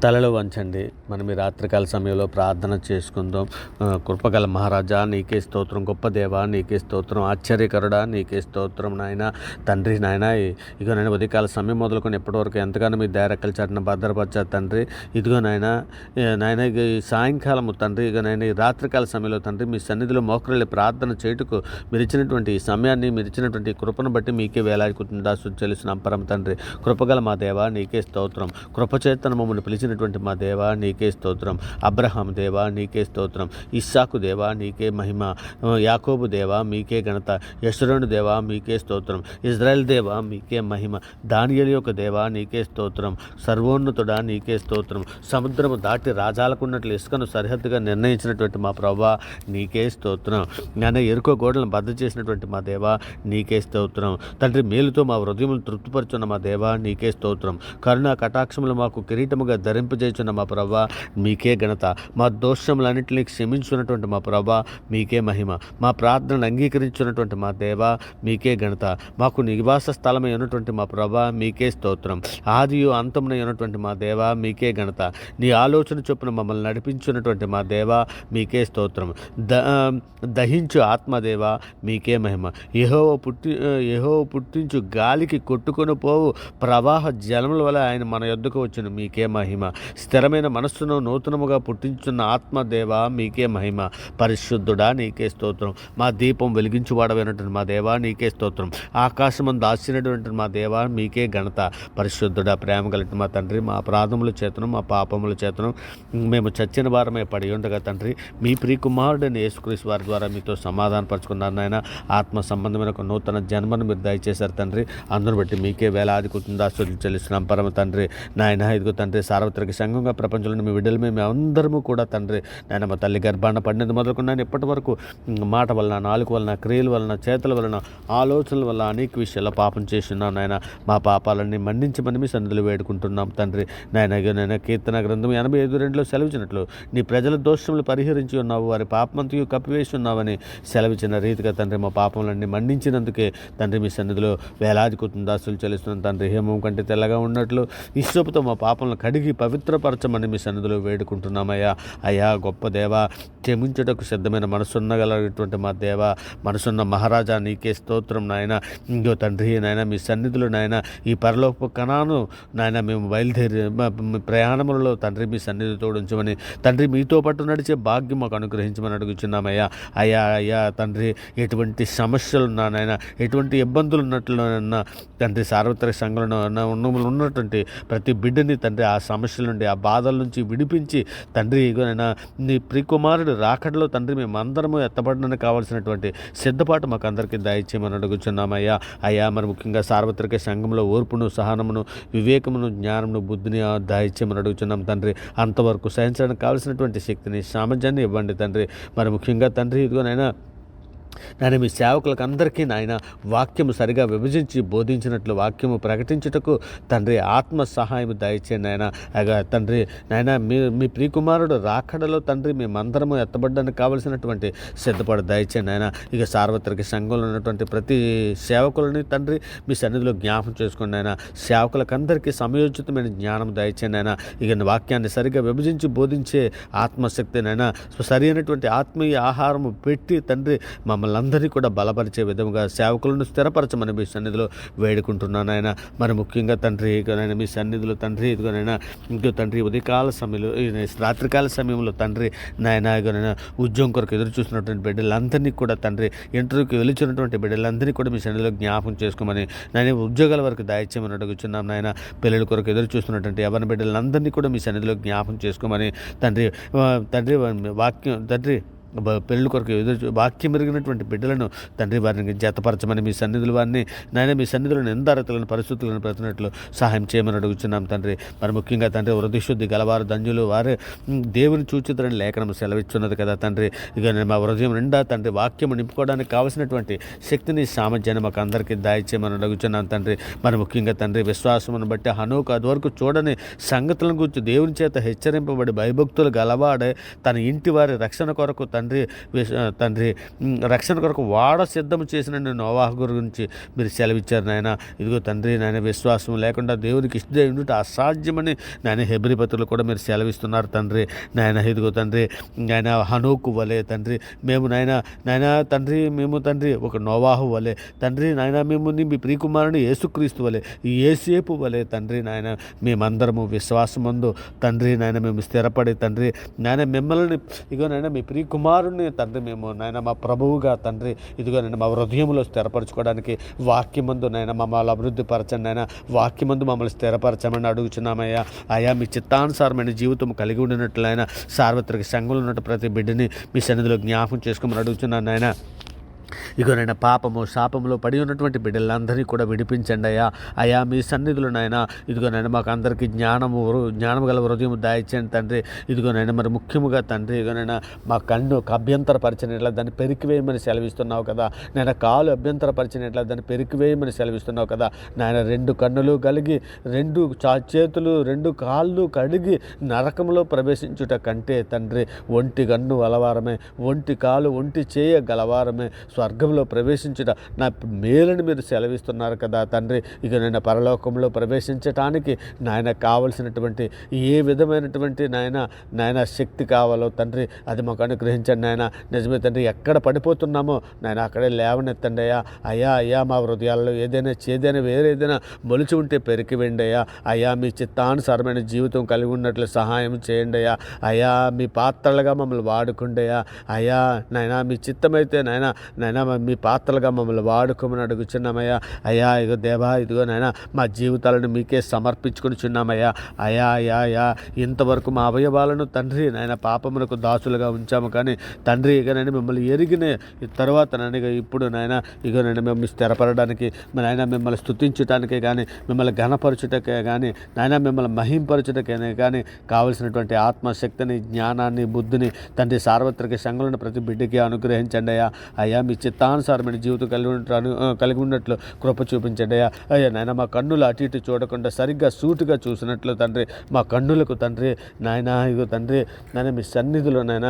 తలలో వంచండి. మనం ఈ రాత్రికాల సమయంలో ప్రార్థన చేసుకుందాం. కృపగల మహారాజా నీకే స్తోత్రం, గొప్ప దేవా నీకే స్తోత్రం, ఆశ్చర్యకరుడా నీకే స్తోత్రం నాయన. తండ్రి నాయన, ఇదిగో నేను ఉదయకాల సమయం మొదలుకొని ఎప్పటివరకు ఎంతగానో మీ దయరెక్కల చాటున భద్రపరిచారు తండ్రి. ఇదిగో నాయన ఇక ఈ సాయంకాలము తండ్రి, ఇక నేను ఈ రాత్రికాల సమయంలో తండ్రి మీ సన్నిధిలో మోకరిల్లి ప్రార్థన చేయుటకు మీరు ఇచ్చినటువంటి ఈ సమయాన్ని, మీరు ఇచ్చినటువంటి కృపను బట్టి మీకే వేలాడుకుంటుందా చెల్లిస్తున్నాం పరమ తండ్రి. కృపగల మా దేవా నీకే స్తోత్రం, కృపచేతన మమ్మల్ని పిలిచినటువంటి మా దేవా నీకే స్తోత్రం. అబ్రహాం దేవా నీకే స్తోత్రం, ఇస్సాకు దేవా నీకే మహిమ, యాకోబు దేవా మీకే ఘనత, యెషూరను దేవా మీకే స్తోత్రం, ఇజ్రాయెల్ దేవా మీకే మహిమ, దానియేలు యొక్క దేవా నీకే స్తోత్రం, సర్వోన్నతుడా నీకే స్తోత్రం, సముద్రము దాటి రాజాలకున్నట్లు ఇసుకను సరిహద్దుగా నిర్ణయించినటువంటి మా ప్రభువా నీకే స్తోత్రం. నాయన ఎరుకో గోడలను బద్ద చేసినటువంటి మా దేవా నీకే స్తోత్రం. తండ్రి మేలుతో మా హృదయములు తృప్తిపరుచున్న మా దేవా నీకే స్తోత్రం. కరుణా కటాక్షములు మాకు కిరీటముగా ధరింపజేస్తున్న మా ప్రభా మీకే ఘనత. మా దోషములన్నింటినీ క్షమించున్నటువంటి మా ప్రభా మీకే మహిమ. మా ప్రార్థనలు అంగీకరించున్నటువంటి మా దేవా మీకే ఘనత. మాకు నివాస స్థలమై ఉన్నటువంటి మా ప్రభా మీకే స్తోత్రం. ఆదియు అంతమునై ఉన్నటువంటి మా దేవా మీకే ఘనత. నీ ఆలోచన చొప్పున మమ్మల్ని నడిపించున్నటువంటి మా దేవా మీకే స్తోత్రం. దహించు ఆత్మదేవా మీకే మహిమ. యెహోవా పుట్టించు గాలికి కొట్టుకొని పోవు ప్రవాహ జలముల వల్ల ఆయన మన యొద్దకు వచ్చిన మీకే మహిమ. స్థిరమైన మనస్సును నూతనముగా పుట్టించున్న ఆత్మదేవా మీకే మహిమ. పరిశుద్ధుడా నీకే స్తోత్రం. మా దీపం వెలిగించువాడమైనటువంటి మా దేవా నీకే స్తోత్రం. ఆకాశమందు దాచినటువంటి మా దేవా మీకే ఘనత. పరిశుద్ధుడా ప్రేమ కలిగిన మా తండ్రి, మా అపరాధముల చేతను మా పాపముల చేతను మేము చచ్చిన వారమే పడి ఉండగా తండ్రి, మీ ప్రియకుమారుడైన యేసుక్రీస్తు వారి ద్వారా మీతో సమాధానపరుచుకున్నారు నాయన. ఆత్మ సంబంధమైన ఒక నూతన జన్మను మీరు దయచేశారు తండ్రి. అందరూ బట్టి మీకే వేలాది కృతజ్ఞతాస్తుతులు చెల్లిస్తున్నాం పరమ తండ్రి. నాయన ఇదిగో తండ్రి, సార్వత్రిక సంఘంగా ప్రపంచంలో మీ బిడ్డలు మేము అందరము కూడా తండ్రి నాయన మా తల్లి గర్భాన పడినది మొదలుకున్నాను ఇప్పటి వరకు మాట వలన, నాలుగు వలన, క్రియల వలన, చేతుల వలన, ఆలోచనల వల్ల అనేక విషయాల్లో పాపం చేస్తున్నాం నాయన. మా పాపాలన్నీ మన్నించమని మీ సన్నిధిలో వేడుకుంటున్నాం తండ్రి. నాయన కీర్తన గ్రంథం 85:2 సెలవిచ్చినట్లు నీ ప్రజల దోషములు పరిహరించి ఉన్నావు, వారి పాపమంతయు కప్పివేసి ఉన్నావని సెలవిచ్చిన రీతిగా తండ్రి మా పాపములన్నీ మన్నించినందుకే తండ్రి మీ సన్నిధిలో వేలాది కృతజ్ఞతాస్తుతులు చెల్లిస్తున్నాం తండ్రి. హేమం కంటే తెల్లగా ఉన్నట్లు ఇస్సోపుతో మా పాపలను కడిగి పవిత్రపరచమని మీ సన్నిధిలో వేడుకుంటున్నామయ్యా. అయ్యా గొప్ప దేవా, క్షమించుటకు సిద్ధమైన మనసున్నగలటువంటి మా దేవా, మనసున్న మహారాజా నీకే స్తోత్రం నాయన. ఇంకో తండ్రి నాయన మీ సన్నిధిలో నాయన ఈ పరలోకపు కణాను నాయన మేము బయలుదేరి ప్రయాణములలో తండ్రి మీ సన్నిధి తోడించమని తండ్రి మీతో పాటు నడిచే భాగ్యం మాకు అనుగ్రహించమని అడుగుచున్నామయ్యా. అయ్యా తండ్రి, ఎటువంటి సమస్యలున్నా నాయన, ఎటువంటి ఇబ్బందులు ఉన్నట్లున్నా తండ్రి, సార్వత్రిక సంఘంలో ఉన్నటువంటి ప్రతి బిడ్డని తండ్రి ఆ సమస్యల నుండి, ఆ బాధల నుంచి విడిపించి తండ్రి ఇగోనైనా నీ ప్రియకుమారుడు రాకడలో తండ్రి మేమందరము ఎత్తబడడానికి కావాల్సినటువంటి సిద్ధపాటు మాకు అందరికీ దయచేయమని అడుగుచున్నామయ్యా. అయ్యా మరి ముఖ్యంగా సార్వత్రిక సంఘంలో ఓర్పును, సహనమును, వివేకమును, జ్ఞానమును, బుద్ధిని దయచేయమని అడుగుచున్నాం తండ్రి. అంతవరకు సహించడానికి కావాల్సినటువంటి శక్తిని, సామర్థ్యాన్ని ఇవ్వండి తండ్రి. మరి ముఖ్యంగా తండ్రి ఇదిగోనైనా నాయన మీ సేవకులకు అందరికీ నాయన వాక్యము సరిగా విభజించి బోధించినట్లు వాక్యము ప్రకటించుటకు తండ్రి ఆత్మ సహాయం దయచేయండి నాయన. అగా తండ్రి నాయన మీ ప్రియకుమారుడు రాకడలో తండ్రి మేమందరము ఎత్తబడ్డానికి కావలసినటువంటి సిద్ధపడి దయచేయండి నాయన. ఇక సార్వత్రిక సంఘంలో ఉన్నటువంటి ప్రతి సేవకులని తండ్రి మీ సన్నిధిలో జ్ఞాపకం చేసుకోండి నాయన. సేవకులకు అందరికీ సమయోచితమైన జ్ఞానం దయచేయండి నాయన. ఇక వాక్యాన్ని సరిగా విభజించి బోధించే ఆత్మశక్తి నాయన, సరైనటువంటి ఆత్మీయ ఆహారము పెట్టి తండ్రి మమ్మల్ని అందరినీ కూడా బలపరిచే విధముగా సేవకులను స్థిరపరచమని మీ సన్నిధిలో వేడుకుంటున్నాను ఆయన. మరి ముఖ్యంగా తండ్రి ఇకనైనా మీ సన్నిధిలో తండ్రి ఇదిగోనైనా ఇంకో తండ్రి ఉదయకాల సమయంలో, రాత్రికాల సమయంలో తండ్రి నాయన ఇకనైనా ఉద్యోగం కొరకు ఎదురు చూస్తున్నటువంటి బిడ్డలందరినీ కూడా తండ్రి, ఇంటర్వ్యూకి వెళుచున్నటువంటి బిడ్డలందరినీ కూడా మీ సన్నిధిలో జ్ఞాపకం చేసుకోమని నాయన, ఉద్యోగాల వరకు దయచేయమని అడుగుచున్నాం నాయన. పిల్లల కొరకు ఎదురు చూస్తున్నటువంటి ఎవరి బిడ్డలందరినీ కూడా మీ సన్నిధిలో జ్ఞాపకం చేసుకోమని తండ్రి వాక్యం తండ్రి పెళ్ళి కొరకు వాక్యం మెరిగినటువంటి బిడ్డలను తండ్రి వారిని జతపరచమని మీ సన్నిధులు వారిని నాయన మీ సన్నిధులను ఎందారతలను పరిస్థితులను ప్రతినట్లు సహాయం చేయమని అడుగుచున్నాం తండ్రి. మరి ముఖ్యంగా తండ్రి హృదయశుద్ధి గలవారు ధన్యులు వారే దేవుని చూచితరని లేఖనం సెలవిస్తున్నది కదా తండ్రి. ఇక మా హృదయం నిండా తండ్రి వాక్యము నింపుకోవడానికి కావలసినటువంటి శక్తిని, సామర్థ్యాన్ని మాకు అందరికీ దయచేయమని అడుగుచున్నాం తండ్రి. మరి ముఖ్యంగా తండ్రి విశ్వాసమును బట్టి హనోకు అదివరకు చూడని సంగతులను గురించి దేవుని చేత హెచ్చరింపబడి భయభక్తులు గలవాడే తన ఇంటి వారి రక్షణ కొరకు తండ్రి రక్షణ కొరకు వాడ సిద్ధం చేసిన నోవాహు గురించి మీరు సెలవిచ్చారు నాయన. ఇదిగో తండ్రి నాయన విశ్వాసం లేకుండా దేవునికి ఇష్టం అసాధ్యమని నాయన హెబ్రీ పత్రికలో కూడా మీరు సెలవిస్తున్నారు తండ్రి నాయన. ఇదిగో తండ్రి నాయన హనోకు వలె తండ్రి మేము నాయన తండ్రి మేము తండ్రి ఒక నోవాహు వలె తండ్రి నాయన మేము మీ ప్రియకుమారుని యేసుక్రీస్తు వలె యేసేపు వలె తండ్రి నాయన మేమందరము విశ్వాసమందు తండ్రి నాయన మేము స్థిరపడి తండ్రి నాయన మిమ్మల్ని ఇదిగో నాయన మీ ప్రియకుమారుని తండ్రి మేము నాయన మా ప్రభువుగా తండ్రి ఇదిగో నాయన మా హృదయంలో స్థిరపరచుకోవడానికి వాక్యమందు నాయన మమ్మల్ని అభివృద్ధి పరచండి నాయన. వాక్యమందు మమ్మల్ని స్థిరపరచమని అడుగుచున్నామయ్యా. అయా మీ చిత్తానుసారమైన జీవితం కలిగి ఉండినట్లు ఆయన సార్వత్రిక సంఘంలో ఉన్నట్టు ప్రతి బిడ్డని మీ సన్నిధిలో జ్ఞాపకం చేసుకోమని అడుగుతున్నాను నాయన. ఇగో నాయన పాపము శాపములో పడి ఉన్నటువంటి బిడ్డలందరినీ కూడా విడిపించండి అయ్యా. అయా మీ సన్నిధులు నాయన ఇదిగో నాయన మాకు అందరికీ జ్ఞానము గల హృదయం దాయిచ్చండి తండ్రి. ఇదిగో నాయన మరి ముఖ్యముగా తండ్రి ఇగో నాయన మా కన్నుకు అభ్యంతరపరిచినట్లా దాన్ని పెరికివేయమని సెలవిస్తున్నావు కదా నాయన. కాలు అభ్యంతరపరిచినట్లా దాన్ని పెరికివేయమని సెలవిస్తున్నావు కదా నాయన. 2 కన్నులు కలిగి 2 చేతులు 2 కాళ్ళు కడిగి నరకంలో ప్రవేశించుట కంటే తండ్రి 1 కన్ను అలవారమే 1 కాలు 1 చేయ గలవారమే స్వర్గంలో ప్రవేశించుట నా మేలని మీరు సెలవిస్తున్నారు కదా తండ్రి. ఇక నేను పరలోకంలో ప్రవేశించటానికి నాయన కావలసినటువంటి ఏ విధమైనటువంటి నాయన శక్తి కావాలో తండ్రి అది మాకు అనుగ్రహించండి నాయన. నిజమే తండ్రి ఎక్కడ పడిపోతున్నామో నాయన అక్కడే లేవనెత్తండి అయ్యా. అయ్యా మా హృదయాల్లో చేదైనా వేరేదైనా మొలిచి ఉంటే పెరికివేయండి అయ్యా. అయ్యా మీ చిత్తానుసారమైన జీవితం కలిగి ఉన్నట్లు సహాయం చేయండి అయ్యా. అయ్యా మీ పాత్రలుగా మమ్మల్ని వాడుకోండి అయ్యా. నాయన మీ చిత్తమైతే నాయన మీ పాత్రలుగా మమ్మల్ని వాడుకోమని అడుగుచున్నామయ్యా. అయ్యా ఇగో దేవా ఇదిగో నాయన మా జీవితాలను మీకే సమర్పించుకొని చున్నామయ్యా. అయ్యా ఇంతవరకు మా అవయవాలను తండ్రి నాయన పాపములకు దాసులుగా ఉంచాము కానీ తండ్రి ఇక నేను మిమ్మల్ని ఎరిగిన తర్వాత నాయన ఇప్పుడు నాయన ఇగో నేను మిమ్మల్ని స్థిరపడడానికి నాయన మిమ్మల్ని స్తుతించటానికే కానీ మిమ్మల్ని ఘనపరచుటకే కానీ నాయన మిమ్మల్ని మహింపరచుటకే కానీ కావలసినటువంటి ఆత్మశక్తిని జ్ఞానాన్ని బుద్ధిని తండ్రి సార్వత్రిక సంఘంలో ప్రతి బిడ్డకి అనుగ్రహించండి అయ్యా. మీ చిత్తానుసారమైన జీవితం కలిగి ఉన్నట్లు కృప చూపించండి అయ్యా. నాయన మా కన్నులు అటు ఇటు చూడకుండా సరిగ్గా సూటుగా చూసినట్లు తండ్రి మా కన్నులకు తండ్రి నాయన ఇగో తండ్రి నాయన మీ సన్నిధిలో నాయన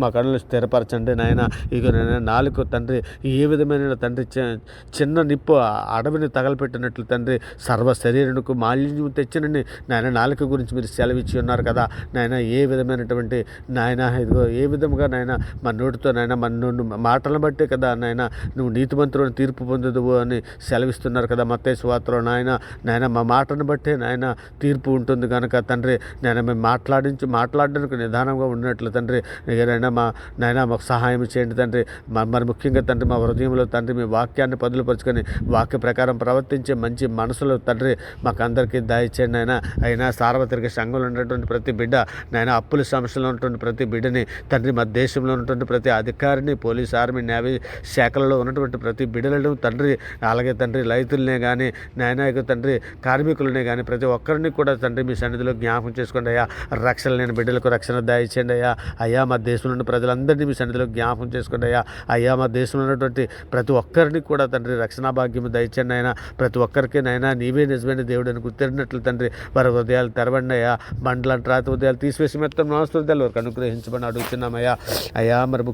మా కన్నులు స్థిరపరచండి నాయన. ఇగో నాయన నాలుగు తండ్రి ఏ విధమైన తండ్రి చిన్న నిప్పు అడవిని తగలపెట్టినట్లు తండ్రి సర్వ శరీరునికి మాలిన్యం తెచ్చినని నాయన నాలుక గురించి మీరు సెలవిచ్చి ఉన్నారు కదా నాయన. ఏ విధమైనటువంటి నాయన ఇదిగో ఏ విధముగా నాయన మా నోటితో నాయన మన మాటలను బట్టే కదా నాయన నువ్వు నీతిమంతులను తీర్పు పొందదువు అని సెలవిస్తున్నారు కదా మత్తయి సువార్తలో నాయన మా మాటను బట్టే నాయన తీర్పు ఉంటుంది కనుక తండ్రి నేను మేము మాట్లాడడానికి నిదానంగా ఉన్నట్లు తండ్రి నాయన మాకు సహాయం చేయండి తండ్రి. మరి ముఖ్యంగా తండ్రి మా హృదయంలో తండ్రి మీ వాక్యాన్ని పదులుపరుచుకొని వాక్య ప్రకారం ప్రవర్తించే మంచి మనసులో తండ్రి మాకు అందరికీ దయచేయండి నాయన. అయినా సార్వత్రిక సంఘంలో ఉన్నటువంటి ప్రతి బిడ్డ నాయన అప్పుల సమస్యలో ఉన్నటువంటి ప్రతి బిడ్డని తండ్రి మా దేశంలో ఉన్నటువంటి ప్రతి అధికారిని పోలీస్ ఆర్మీ నేవీ శాఖలలో ఉన్నటువంటి ప్రతి బిడ్డలను తండ్రి అలాగే తండ్రి రైతులనే కానీ నాయన తండ్రి కార్మికులనే కానీ ప్రతి ఒక్కరిని కూడా తండ్రి మీ సన్నిధిలో జ్ఞాపకం చేసుకోండి అయ్యా. రక్షణ లేని బిడ్డలకు రక్షణ దయచేయండి అయ్యా. మా దేశంలో ఉన్న ప్రజలందరినీ మీ సన్నిధిలో జ్ఞాపకం చేసుకోండి అయ్యా. మా దేశంలో ఉన్నటువంటి ప్రతి ఒక్కరిని కూడా తండ్రి రక్షణ భాగ్యం దయచేయండి అయినా. ప్రతి ఒక్కరికి నాయన నీవే నిజమైన దేవుడు అని గుర్తిరినట్లు తండ్రి వారి హృదయాలు తెరవండి అయ్యా. బండ్లంటి రాతి హృదయాలు తీసివేసి మెత్తం నాస్తు హృదయాలు వరకు అనుగ్రహించమని అడుగుతున్నామయ్యా. అయ్యా మరి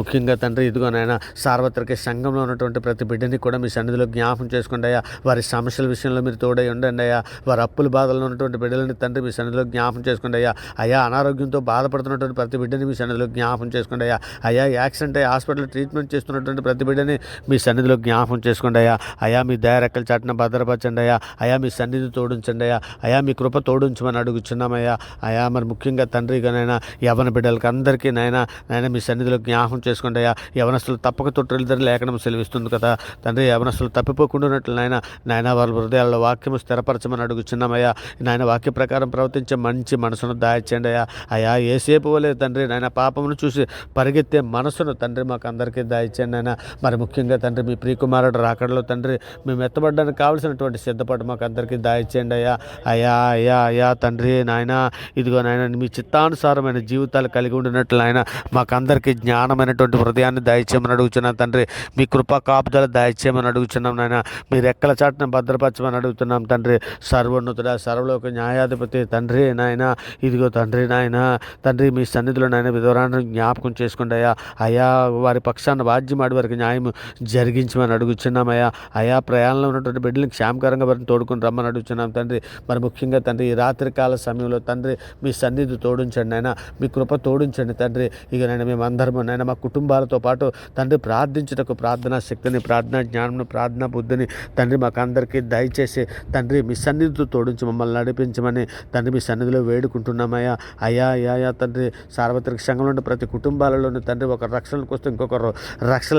ముఖ్యంగా తండ్రి ఇదిగో నాయన సార్వత్రిక సంఘంలో ఉన్నటువంటి ప్రతి బిడ్డని కూడా మీ సన్నిధిలో జ్ఞాపకం చేసుకోండి అయ్యా. వారి సమస్యల విషయంలో మీరు తోడై ఉండండి అయ్యా. వారి అప్పుల బాధల్లో ఉన్నటువంటి బిడ్డలని తండ్రి మీ సన్నిధిలో జ్ఞాపకం చేసుకోండి అయ్యా. అనారోగ్యంతో బాధపడుతున్నటువంటి ప్రతి బిడ్డని మీ సన్నిధిలో జ్ఞాపకం చేసుకోండి అయ్యా. యాక్సిడెంట్ అయ్యి హాస్పిటల్ ట్రీట్మెంట్ చేస్తున్నటువంటి ప్రతి బిడ్డని మీ సన్నిధిలో జ్ఞాపకం చేసుకోండి అయ్యా. మీ దయారెక్కల చాటున భద్రపరచండి అయ్యా. మీ సన్నిధి తోడుంచండి అయ్యా. మీ కృప తోడుంచమని అడుగుచున్నామయ్యా. మరి ముఖ్యంగా తండ్రిగా నాయన యవన బిడ్డలకి అందరికీ నాయన మీ సన్నిధిలో జ్ఞాపకం చేసుకోండి అయ్యా. యవనస్తులు తప్పక తొట్టిల్లిద్దరు లేఖనం సెలవిస్తుంది కదా తండ్రి. యవనస్తులు తప్పిపోకుండా ఉన్నట్లు నాయన వాళ్ళ హృదయాల్లో వాక్యము స్థిరపరచమని అడుగుచున్నామయ్యా. నాయన వాక్య ప్రకారం ప్రవర్తించే మంచి మనసును దాయచేయండి అయ్యా. ఏసేపు వలే తండ్రి నాయన పాపమును చూసి పరిగెత్తే మనసును తండ్రి మాకు అందరికీ దాయిచ్చండి నాయన. మరి ముఖ్యంగా తండ్రి మీ ప్రియకుమారుడు రాకడలో తండ్రి మేము ఎత్తబడడానికి కావలసినటువంటి సిద్ధపాటు మాకు అందరికీ దాయిచ్చేయండి అయ్యా తండ్రి నాయన. ఇదిగో నాయన మీ చిత్తానుసారమైన జీవితాలు కలిగి ఉండినట్లు నాయన మాకు అందరికీ జ్ఞానమైనటువంటి హృదయాన్ని దయచేయమని అడుగుతున్నాం తండ్రి. మీ కృపా కాపుదల దయచేయమని అడుగుతున్నాం నాయన. మీ రెక్కల చాటున భద్రపరచమని అడుగుతున్నాం తండ్రి. సర్వోన్నతుడ, సర్వలోక న్యాయాధిపతి తండ్రి నాయన, ఇదిగో తండ్రి నాయన, తండ్రి మీ సన్నిధిలో నాయన విధవరాన్ని జ్ఞాపకం చేసుకోండి అయ్యా. అయా వారి పక్షాన వాద్యమాడి వారికి న్యాయం జరిగించమని అడుగుతున్నామయ్యా. అయా ప్రయాణంలో ఉన్నటువంటి బిడ్డలను క్షేమకరంగా వారిని తోడుకొని రమ్మని అడుగుతున్నాం తండ్రి. మరి ముఖ్యంగా తండ్రి ఈ రాత్రికాల సమయంలో తండ్రి మీ సన్నిధి తోడించండి నాయన, మీ కృప తోడించండి తండ్రి. ఇక నేను మేమందరము నాయన మా కుటుంబాలతో పాటు తండ్రి ప్రార్థించుటకు ప్రార్థనా శక్తిని, ప్రార్థనా జ్ఞానం, ప్రార్థనా బుద్ధిని తండ్రి మాకు అందరికీ దయచేసి తండ్రి మీ సన్నిధితో తోడించి మమ్మల్ని నడిపించమని తండ్రి మీ సన్నిధిలో వేడుకుంటున్నామయ్యా. అయ్యా తండ్రి సార్వత్రిక సంఘంలో ప్రతి కుటుంబాలలోని తండ్రి ఒక రక్షణకు వస్తే ఇంకొకరు రక్షణ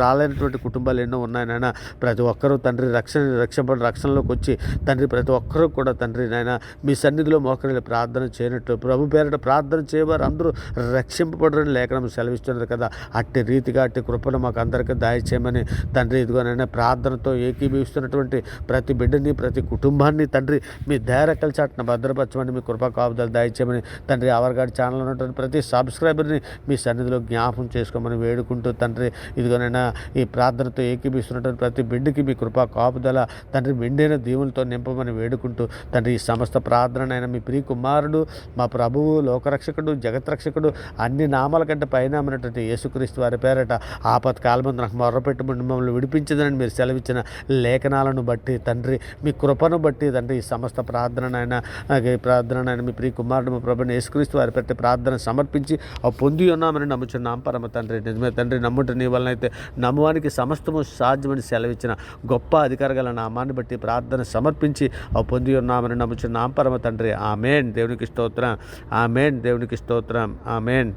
రాలేనటువంటి కుటుంబాలు ఎన్నో ఉన్నాయి నాయన. ప్రతి ఒక్కరూ తండ్రి రక్షణలోకి వచ్చి తండ్రి ప్రతి ఒక్కరూ కూడా తండ్రి నాయన మీ సన్నిధిలో మోకరిల్లి ప్రార్థన చేయనట్లు ప్రభు పేరిట ప్రార్థన చేయవారు అందరూ రక్షింపబడరని లేఖనం సెలవిస్తున్నది కదా. అట్టి రీతిగా అట్టి కృపను మాకు అందరికీ దయచేయమని తండ్రి ఇదిగోనైనా ప్రార్థనతో ఏకీభవిస్తున్నటువంటి ప్రతి బిడ్డని, ప్రతి కుటుంబాన్ని తండ్రి మీ దయరెక్కల చాటున భద్రపరచమని, మీ కృపా కాపుదలు దయచేయమని తండ్రి. అవర్గాడి ఛానల్ ఉన్నటువంటి ప్రతి సబ్స్క్రైబర్ని మీ సన్నిధిలో జ్ఞాపం చేసుకోమని వేడుకుంటూ తండ్రి ఇదిగోనైనా ఈ ప్రార్థనతో ఏకీభవిస్తున్నటువంటి ప్రతి బిడ్డకి మీ కృపా కాపుదల తండ్రి మెండైన దీవులతో నింపమని వేడుకుంటూ తండ్రి ఈ సమస్త ప్రార్థనైనా మీ ప్రియ కుమారుడు, మా ప్రభువు, లోకరక్షకుడు, జగత్రక్షకుడు, అన్ని నామాల కంటే పైనామైనటువంటి యేసుక్రీస్తు వారి పేరట ఆపత్కాలమందు నాకు మొర్రపెట్టి మమ్మల్ని విడిపించదని మీరు సెలవిచ్చిన లేఖనాలను బట్టి తండ్రి, మీ కృపను బట్టి తండ్రి ఈ సమస్త ప్రార్థనైనా మీ ప్రియ కుమారుడు మా ప్రభుని యేసుక్రీస్తు వారి పేరట ప్రార్థన సమర్పించి పొంది ఉన్నామని నమ్ముచున్నాం పరమ తండ్రి. నిజమే తండ్రి, నమ్ముట నీ వలన అయితే నమ్మువానికి సమస్తము సాధ్యమని సెలవిచ్చిన గొప్ప అధికార గల నామాన్ని బట్టి ప్రార్థన సమర్పించి పొంది ఉన్నామని నమ్ముచున్నాం పరమ తండ్రి. ఆమేన్. దేవునికి స్తోత్రం. ఆమేన్. దేవునికి స్తోత్రం. ఆమేన్.